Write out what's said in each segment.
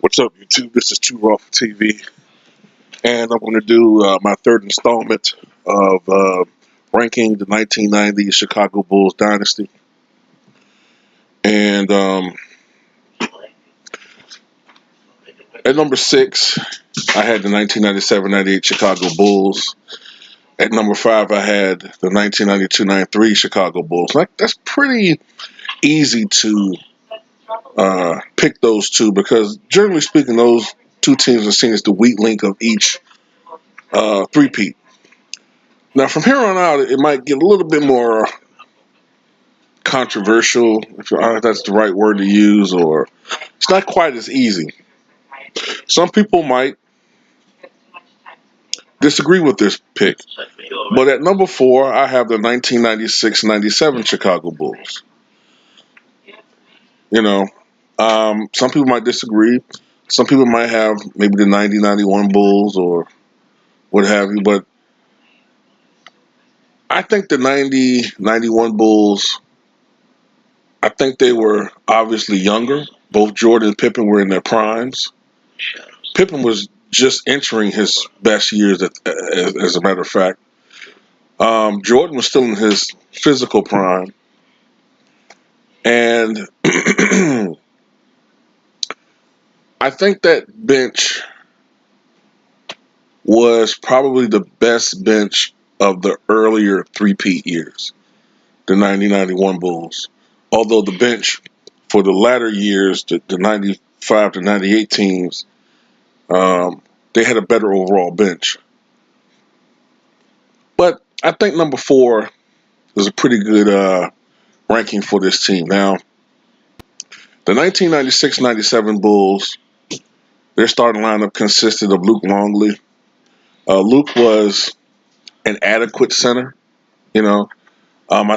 What's up, YouTube? This is Too Raw for TV, and I'm going to do my third installment of ranking the 1990 Chicago Bulls Dynasty. And at number 6, I had the 1997-98 Chicago Bulls. At number 5, I had the 1992-93 Chicago Bulls. That's pretty easy to pick those two because, generally speaking, those two teams are seen as the weak link of each three-peat. Now, from here on out, it might get a little bit more controversial, if that's the right word to use, or it's not quite as easy. Some people might disagree with this pick, but at number 4, I have the 1996-97 Chicago Bulls. Some people might disagree. Some people might have maybe the 90-91 Bulls or what have you, but I think the 90-91 Bulls, I think they were obviously younger. Both Jordan and Pippen were in their primes. Pippen was just entering his best years, as a matter of fact. Jordan was still in his physical prime. And I think that bench was probably the best bench of the earlier three-peat years, the 90-91 Bulls. Although the bench for the latter years, the 95 to 98 teams, they had a better overall bench. But I think number 4 is a pretty good ranking for this team. Now, the 1996-97 Bulls, their starting lineup consisted of Luke Longley. Luke was an adequate center. I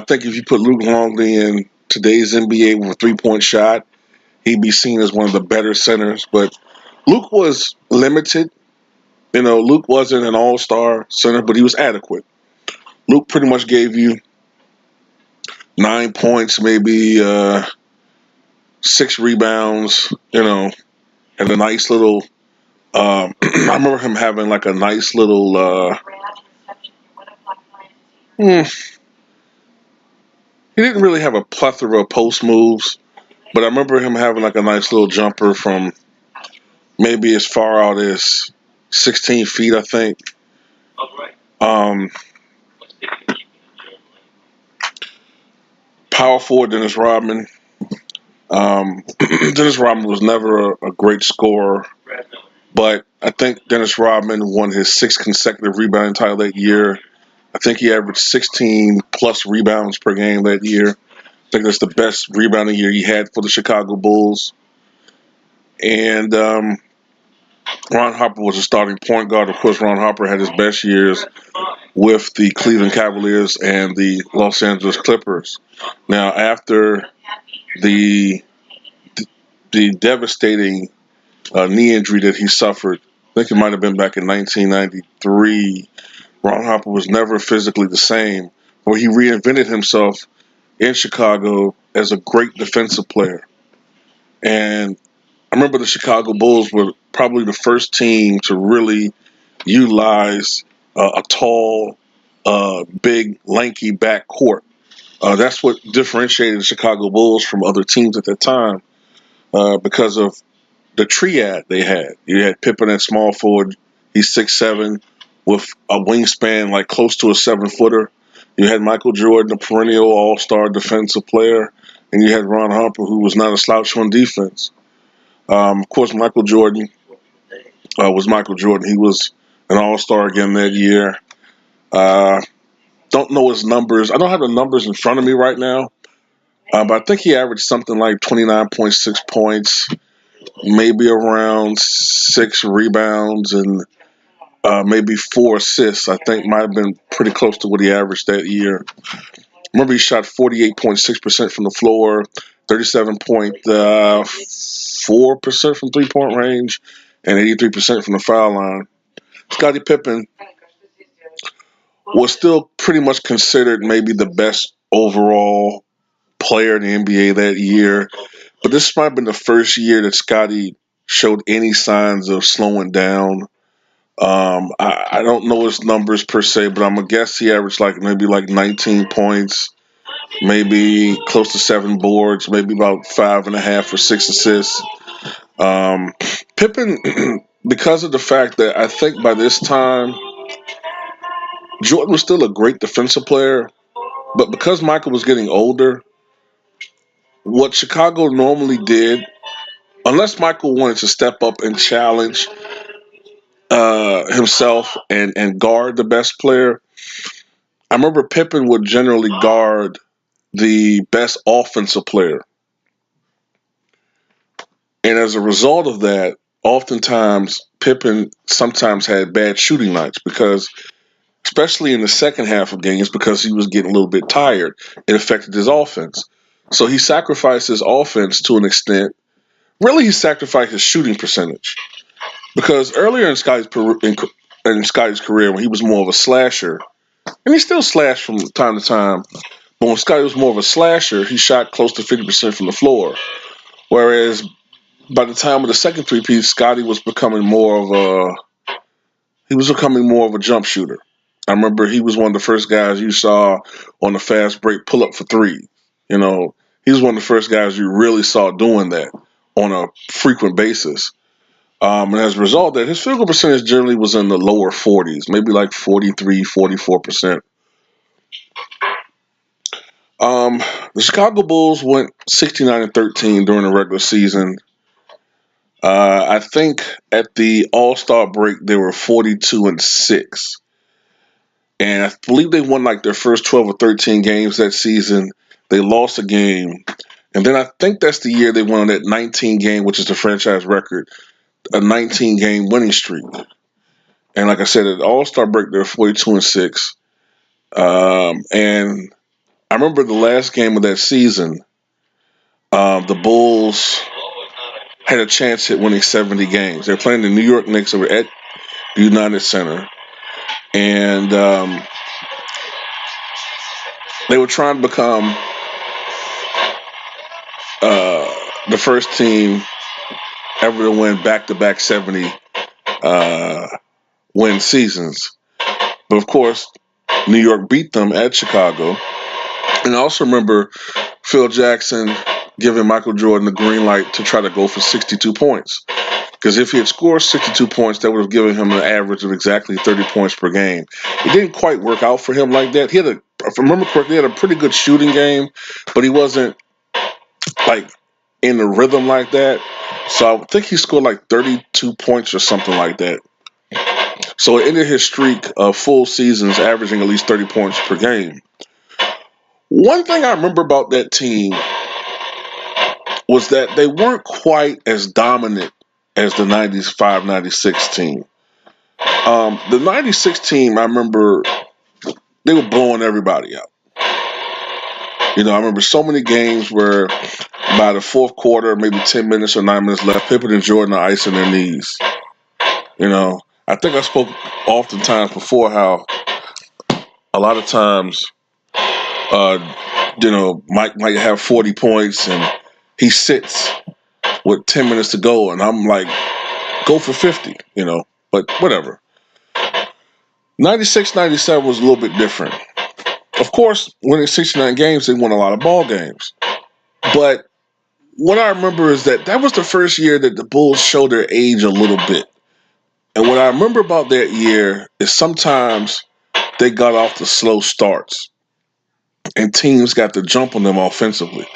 think if you put Luke Longley in today's NBA with a three-point shot, he'd be seen as one of the better centers. But Luke was limited. Luke wasn't an all-star center, but he was adequate. Luke pretty much gave you 9 points, maybe 6 rebounds, and a nice little. I remember him having like a nice little. He didn't really have a plethora of post moves, but I remember him having like a nice little jumper from maybe as far out as 16 feet, I think. Power forward Dennis Rodman. Dennis Rodman was never a great scorer, but I think Dennis Rodman won his 6th consecutive rebounding title that year. I think he averaged 16 plus rebounds per game that year. I think that's the best rebounding year he had for the Chicago Bulls. And Ron Harper was a starting point guard. Of course, Ron Harper had his best years with the Cleveland Cavaliers and the Los Angeles Clippers. Now, after the devastating knee injury that he suffered, I think it might have been back in 1993, Ron Harper was never physically the same, where he reinvented himself in Chicago as a great defensive player. And I remember the Chicago Bulls were probably the first team to really utilize a tall, big, lanky backcourt. That's what differentiated the Chicago Bulls from other teams at that time because of the triad they had. You had Pippen at small forward. He's 6'7", with a wingspan like close to a 7-footer. You had Michael Jordan, a perennial all-star defensive player, and you had Ron Harper, who was not a slouch on defense. Of course, Michael Jordan was Michael Jordan. He was an all-star again that year. Don't know his numbers. I don't have the numbers in front of me right now, but I think he averaged something like 29.6 points, maybe around 6 rebounds, and maybe 4 assists. I think might have been pretty close to what he averaged that year. Remember, he shot 48.6% from the floor, 37.4% from three-point range, and 83% from the foul line. Scottie Pippen was still pretty much considered maybe the best overall player in the NBA that year. But this might have been the first year that Scottie showed any signs of slowing down. I don't know his numbers per se, but I'm gonna guess he averaged like maybe like 19 points, maybe close to 7 boards, maybe about 5.5 or 6 assists. Um, Pippen, because of the fact that I think by this time Jordan was still a great defensive player, but because Michael was getting older, what Chicago normally did, unless Michael wanted to step up and challenge himself and guard the best player, I remember Pippen would generally guard the best offensive player. And as a result of that, oftentimes Pippen sometimes had bad shooting nights because, especially in the second half of games, because he was getting a little bit tired, it affected his offense. So he sacrificed his offense to an extent. Really, he sacrificed his shooting percentage because earlier in Scotty's career, when he was more of a slasher, and he still slashed from time to time, but when Scotty was more of a slasher, he shot close to 50% from the floor. Whereas by the time of the second three-piece, Scotty was becoming more of a jump shooter. I remember he was one of the first guys you saw on the fast break pull up for three. You know, he was one of the first guys you really saw doing that on a frequent basis. And as a result of that, his field goal percentage generally was in the lower 40s, maybe like 43, 44%. The Chicago Bulls went 69-13 during the regular season. I think at the All-Star break they were 42-6, and I believe they won like their first 12 or 13 games that season. They lost a game, and then I think that's the year they won that 19 game, which is the franchise record, a 19 game winning streak. And like I said, at the All-Star break they were 42-6, and I remember the last game of that season. The Bulls had a chance at winning 70 games. They're playing the New York Knicks over at the United Center, and they were trying to become the first team ever to win back-to-back 70 win seasons. But of course, New York beat them at Chicago. And I also remember Phil Jackson giving Michael Jordan the green light to try to go for 62 points. Because if he had scored 62 points, that would have given him an average of exactly 30 points per game. It didn't quite work out for him like that. If I remember correctly, he had a pretty good shooting game, but he wasn't like in the rhythm like that. So I think he scored like 32 points or something like that. So it ended his streak of full seasons averaging at least 30 points per game. One thing I remember about that team was that they weren't quite as dominant as the 95-96 team. The 96 team, I remember they were blowing everybody out. You know, I remember so many games where by the fourth quarter, maybe 10 minutes or 9 minutes left, Pippen and Jordan are icing their knees. You know, I think I spoke oftentimes before how a lot of times, Mike might have 40 points and he sits with 10 minutes to go, and I'm like, go for 50, but whatever. 96-97 was a little bit different. Of course, winning 69 games, they won a lot of ball games. But what I remember is that was the first year that the Bulls showed their age a little bit. And what I remember about that year is sometimes they got off the slow starts and teams got the jump on them offensively.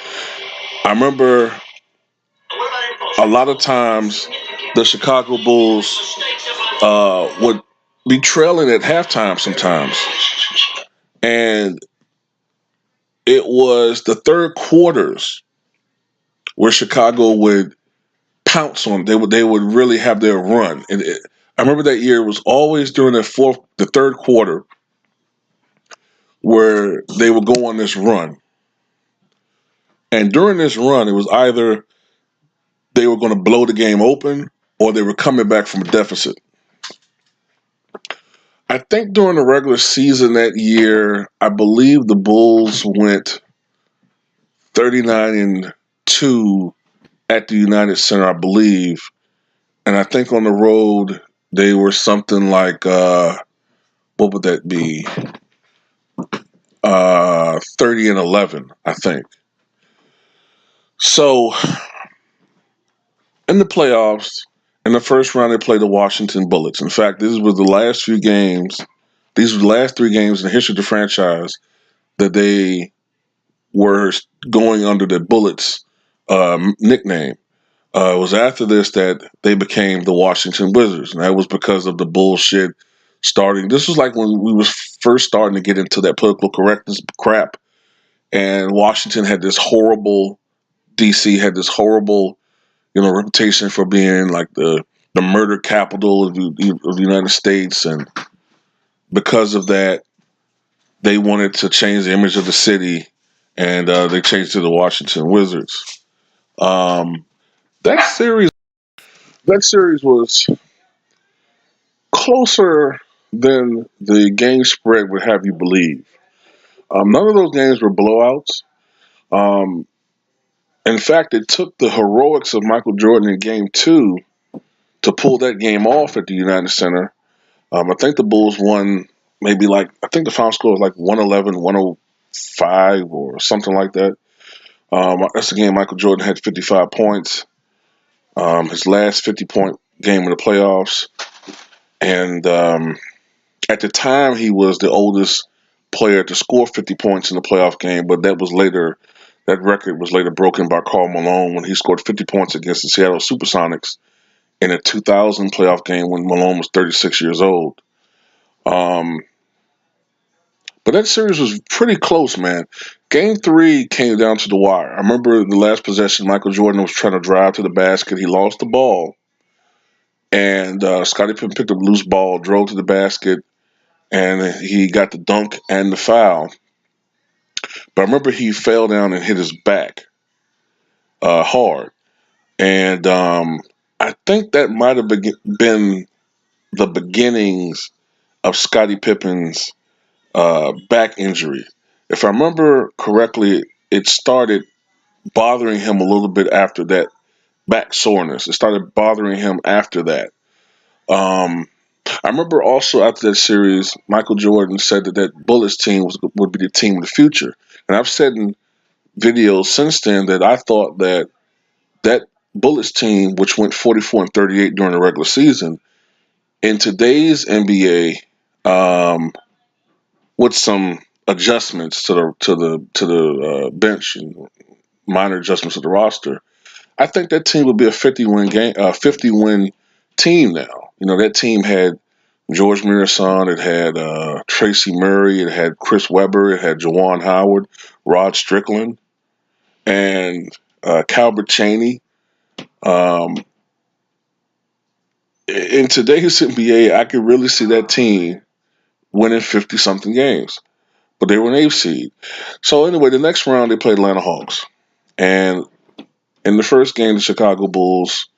I remember a lot of times the Chicago Bulls would be trailing at halftime sometimes. And it was the third quarters where Chicago would pounce on. They would really have their run. And I remember that year was always during the third quarter where they would go on this run. And during this run, it was either they were going to blow the game open or they were coming back from a deficit. I think during the regular season that year, I believe the Bulls went 39-2 at the United Center, I believe. And I think on the road they were something like what would that be? 30-11, I think. So in the playoffs, in the first round, they played the Washington Bullets. In fact, this was the last few games. These were the last 3 games in the history of the franchise that they were going under the Bullets nickname. It was after this that they became the Washington Wizards, and that was because of the bullshit starting. This was like when we was first starting to get into that political correctness crap, and Washington had this horrible. DC had this horrible, reputation for being like the murder capital of the United States, and because of that, they wanted to change the image of the city, and they changed to the Washington Wizards. Um, that series, that series was closer than the game spread would have you believe. None of those games were blowouts. Um, in fact, it took the heroics of Michael Jordan in Game Two to pull that game off at the United Center. I think the Bulls won maybe I think the final score was like 111, 105 or something like that. That's the game Michael Jordan had 55 points, his last 50-point game in the playoffs. And at the time, he was the oldest player to score 50 points in the playoff game, but that record was later broken by Karl Malone when he scored 50 points against the Seattle Supersonics in a 2000 playoff game when Malone was 36 years old. Um, but that series was pretty close, man. Game 3 came down to the wire. I remember the last possession, Michael Jordan was trying to drive to the basket. He lost the ball, and Scottie Pippen picked up a loose ball, drove to the basket, and he got the dunk and the foul. But I remember he fell down and hit his back hard. And I think that might have been the beginnings of Scottie Pippen's back injury. If I remember correctly, it started bothering him a little bit after that back soreness. It started bothering him after that. Um, I remember also after that series, Michael Jordan said that Bullets team would be the team of the future. And I've said in videos since then that I thought that Bullets team, which went 44-38 during the regular season, in today's NBA, with some adjustments to the bench and minor adjustments to the roster, I think that team would be a 50-win team now. That team had George Mirasan, it had Tracy Murray, it had Chris Webber, it had Jawan Howard, Rod Strickland, and Calbert Cheney. Um, in today's NBA, I could really see that team winning 50 something games, but they were an 8th seed. So anyway, the next round they played Atlanta Hawks, and in the first game, the Chicago Bulls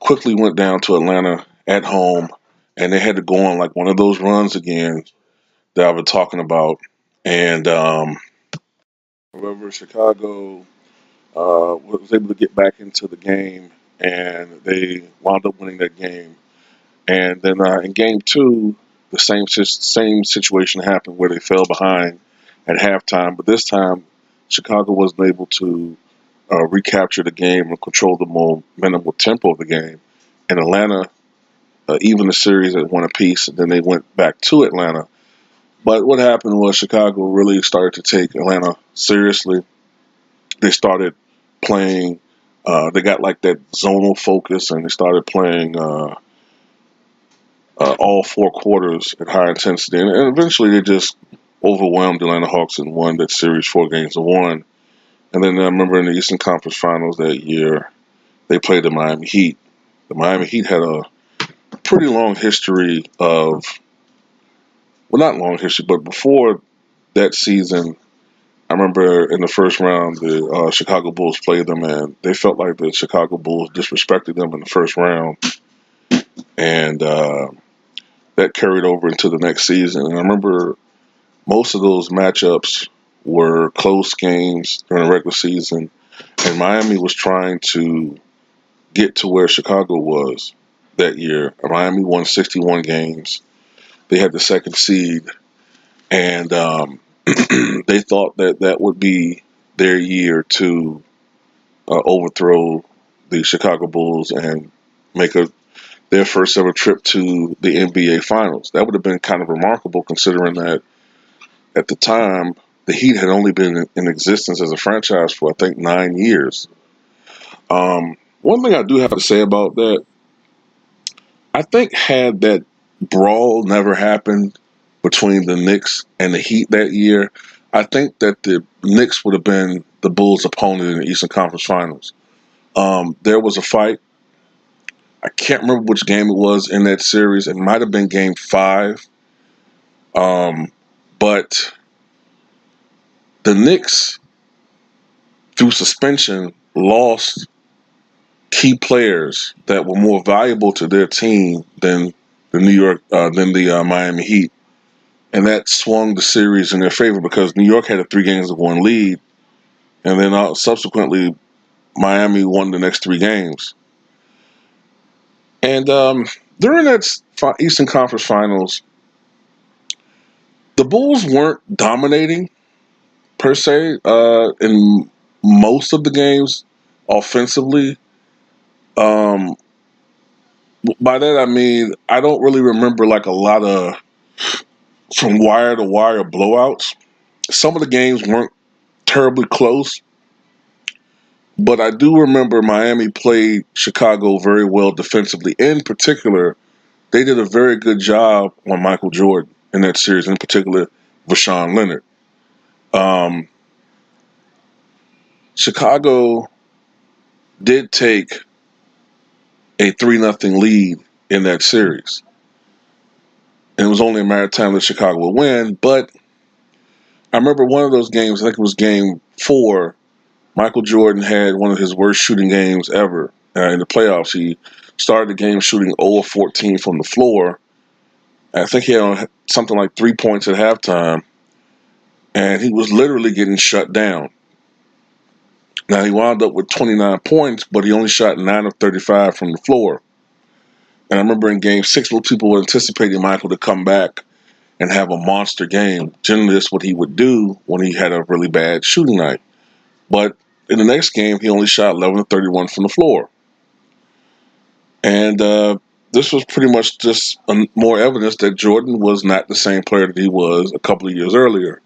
quickly went down to Atlanta at home, and they had to go on like one of those runs again that I've been talking about. And however, Chicago was able to get back into the game, and they wound up winning that game. And then in Game 2, the same situation happened where they fell behind at halftime, but this time Chicago wasn't able to recapture the game and control the momentum with tempo of the game. And Atlanta, even the series at one apiece, and then they went back to Atlanta. But what happened was Chicago really started to take Atlanta seriously. They started playing. They got like that zonal focus, and they started playing all 4 quarters at high intensity. And eventually, they just overwhelmed the Atlanta Hawks and won that series 4-1. And then I remember in the Eastern Conference Finals that year, they played the Miami Heat. The Miami Heat had a pretty long history of, well, not long history, but before that season, I remember in the first round, the Chicago Bulls played them, and they felt like the Chicago Bulls disrespected them in the first round, and that carried over into the next season. And I remember most of those matchups were close games during the regular season, and Miami was trying to get to where Chicago was that year. Miami won 61 games. They had the second seed, and they thought that that would be their year to overthrow the Chicago Bulls and make their first ever trip to the NBA Finals. That would have been kind of remarkable considering that at the time the Heat had only been in existence as a franchise for I think 9 years. One thing I do have to say about that, I think had that brawl never happened between the Knicks and the Heat that year, I think that the Knicks would have been the Bulls' opponent in the Eastern Conference Finals. There was a fight. I can't remember which game it was in that series. It might have been Game 5. But the Knicks, through suspension, lost key players that were more valuable to their team than the Miami Heat, and that swung the series in their favor because New York had a 3-1 lead, and then subsequently Miami won the next 3 games. And during that Eastern Conference Finals, the Bulls weren't dominating per se in most of the games offensively. By that I mean I don't really remember like a lot of from wire to wire blowouts. Some of the games weren't terribly close, but I do remember Miami played Chicago very well defensively. In particular, they did a very good job on Michael Jordan in that series, in particular, Rashawn Leonard. Chicago did take a 3-0 lead in that series. And it was only a matter of time that Chicago would win. But I remember one of those games, I think it was Game 4, Michael Jordan had one of his worst shooting games ever in the playoffs. He started the game shooting 0 of 14 from the floor. I think he had something like 3 points at halftime. And he was literally getting shut down. Now, he wound up with 29 points, but he only shot 9 of 35 from the floor. And I remember in Game 6, most people were anticipating Michael to come back and have a monster game. Generally, that's what he would do when he had a really bad shooting night. But in the next game, he only shot 11 of 31 from the floor. And this was pretty much just more evidence that Jordan was not the same player that he was a couple of years earlier.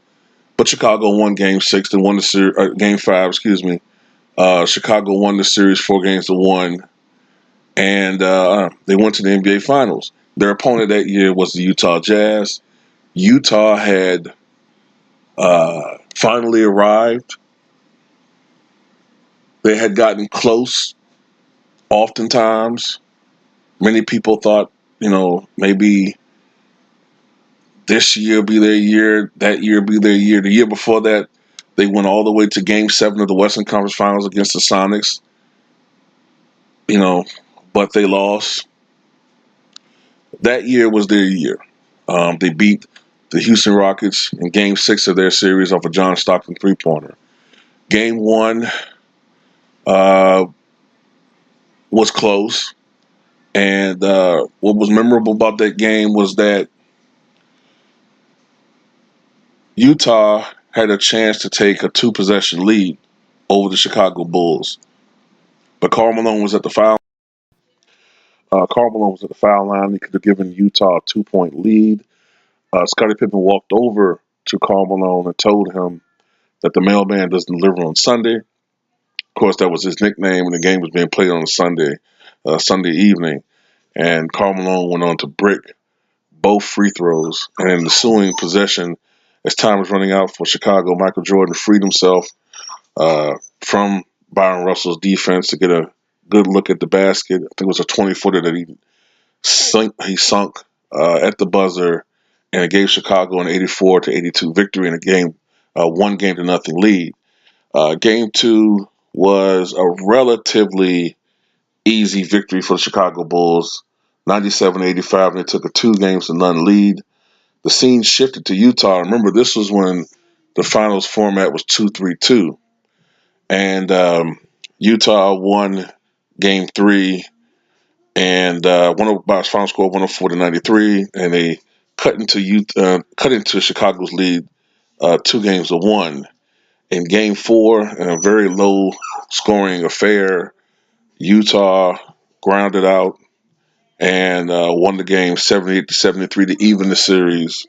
But Chicago won Game 6 and won the series, Game 5, excuse me. Chicago won the series 4-1, and they went to the NBA Finals. Their opponent that year was the Utah Jazz. Utah had finally arrived. They had gotten close oftentimes. Many people thought, maybe this year be their year, that year be their year. The year before that, they went all the way to Game 7 of the Western Conference Finals against the Sonics. But they lost. That year was their year. They beat the Houston Rockets in Game 6 of their series off a John Stockton three-pointer. Game 1 was close. And what was memorable about that game was that Utah had a chance to take a 2-possession lead over the Chicago Bulls. But Karl Malone was at the foul. Line. He could have given Utah a 2-point lead. Scottie Pippen walked over to Karl Malone and told him that the mailman doesn't deliver on Sunday. Of course, that was his nickname, and the game was being played on a Sunday evening. And Karl Malone went on to brick both free throws. And in the ensuing possession, as time was running out for Chicago, Michael Jordan freed himself from Byron Russell's defense to get a good look at the basket. I think it was a 20-footer that he sunk at the buzzer, and it gave Chicago an 84-82 victory in a game, 1-0 lead. Game 2 was a relatively easy victory for the Chicago Bulls, 97-85, and they took a 2-0 lead. The scene shifted to Utah. Remember, this was when the finals format was 2-3-2. And Utah won Game 3, and by final score 104-93, and they cut into Chicago's lead 2-1. In Game 4, in a very low scoring affair, Utah grounded out and won the game 78-73 to even the series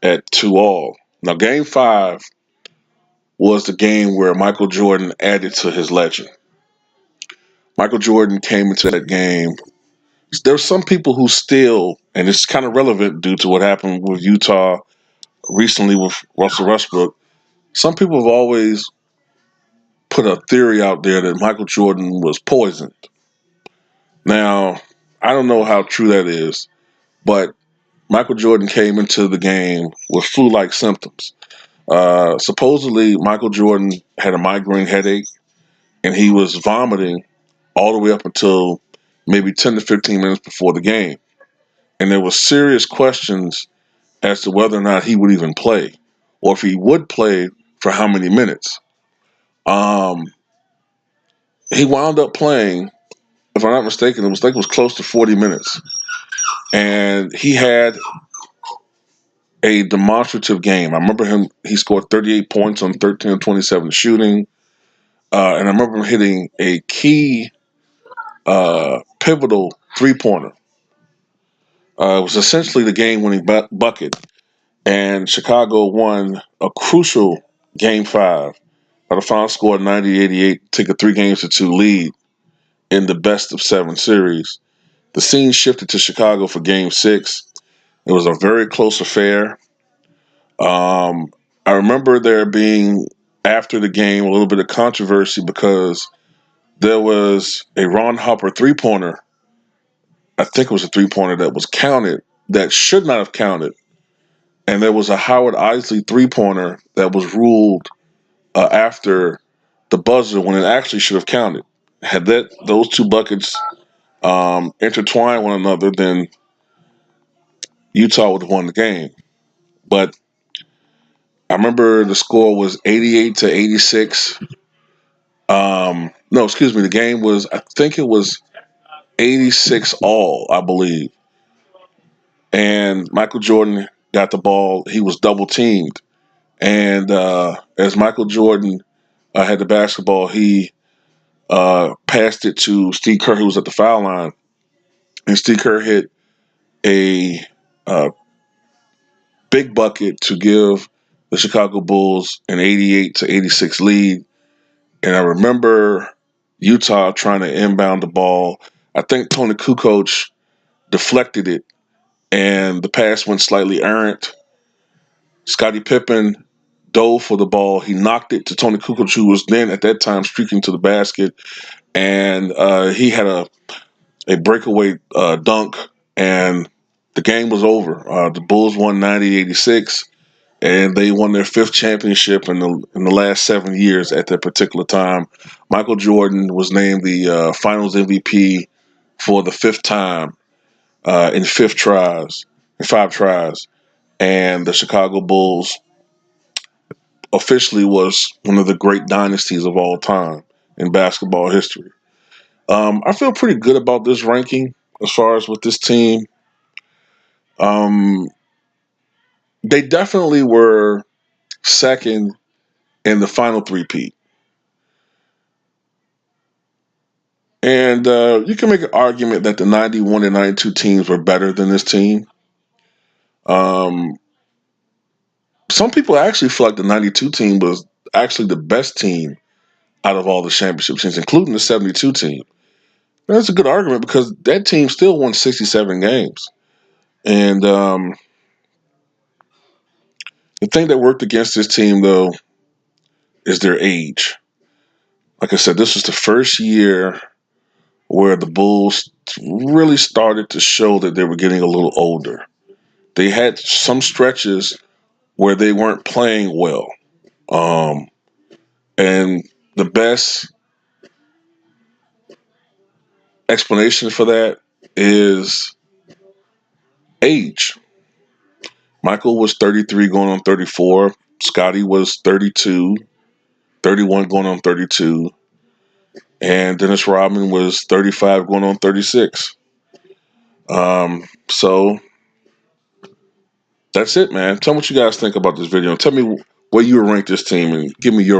at 2-all. Now, Game 5 was the game where Michael Jordan added to his legend. Michael Jordan came into that game. There's some people who still, and it's kind of relevant due to what happened with Utah recently with Russell Westbrook. Some people have always put a theory out there that Michael Jordan was poisoned. Now, I don't know how true that is, but Michael Jordan came into the game with flu-like symptoms. Supposedly, Michael Jordan had a migraine headache, and he was vomiting all the way up until maybe 10 to 15 minutes before the game. And there were serious questions as to whether or not he would even play, or if he would play, for how many minutes. Um, he wound up playing, if I'm not mistaken, it was close to 40 minutes. And he had a demonstrative game. I remember he scored 38 points on 13 of 27 shooting. And I remember him hitting a key, pivotal three-pointer. It was essentially the game-winning bucket. And Chicago won a crucial Game 5 by the final score of 90-88, take a 3-2 lead in the best-of-7 series. The scene shifted to Chicago for Game 6. It was a very close affair. I remember there being, after the game, a little bit of controversy because there was a Ron Harper three-pointer. I think it was a three-pointer that was counted that should not have counted. And there was a Howard Isley three-pointer that was ruled after the buzzer when it actually should have counted. Had those two buckets intertwined one another, then Utah would have won the game. But I remember the score was 88-86. No, excuse me. The game was, I think it was 86-all, I believe. And Michael Jordan got the ball. He was double teamed. And as Michael Jordan had the basketball, he passed it to Steve Kerr, who was at the foul line. And Steve Kerr hit a big bucket to give the Chicago Bulls an 88-86 lead. And I remember Utah trying to inbound the ball. I think Tony Kukoc deflected it, and the pass went slightly errant. Scottie Pippen dove for the ball. He knocked it to Tony Kukoc, who was then at that time streaking to the basket, and he had a breakaway dunk, and the game was over. The Bulls won 90-86. And they won their 5th championship in the last 7 years at that particular time. Michael Jordan was named the Finals MVP for the 5th time in 5 tries. And the Chicago Bulls officially was one of the great dynasties of all time in basketball history. I feel pretty good about this ranking as far as with this team. They definitely were second in the final three-peat. And you can make an argument that the 91 and 92 teams were better than this team. Some people actually feel like the 92 team was actually the best team out of all the championship teams, including the 72 team. And that's a good argument because that team still won 67 games. And the thing that worked against this team, though, is their age. Like I said, this was the first year where the Bulls really started to show that they were getting a little older. They had some stretches where they weren't playing well. And the best explanation for that is age. Michael was 33 going on 34. Scottie was 32, 31 going on 32. and Dennis Rodman was 35 going on 36. So that's it, man. Tell me what you guys think about this video. Tell me where you would rank this team and give me your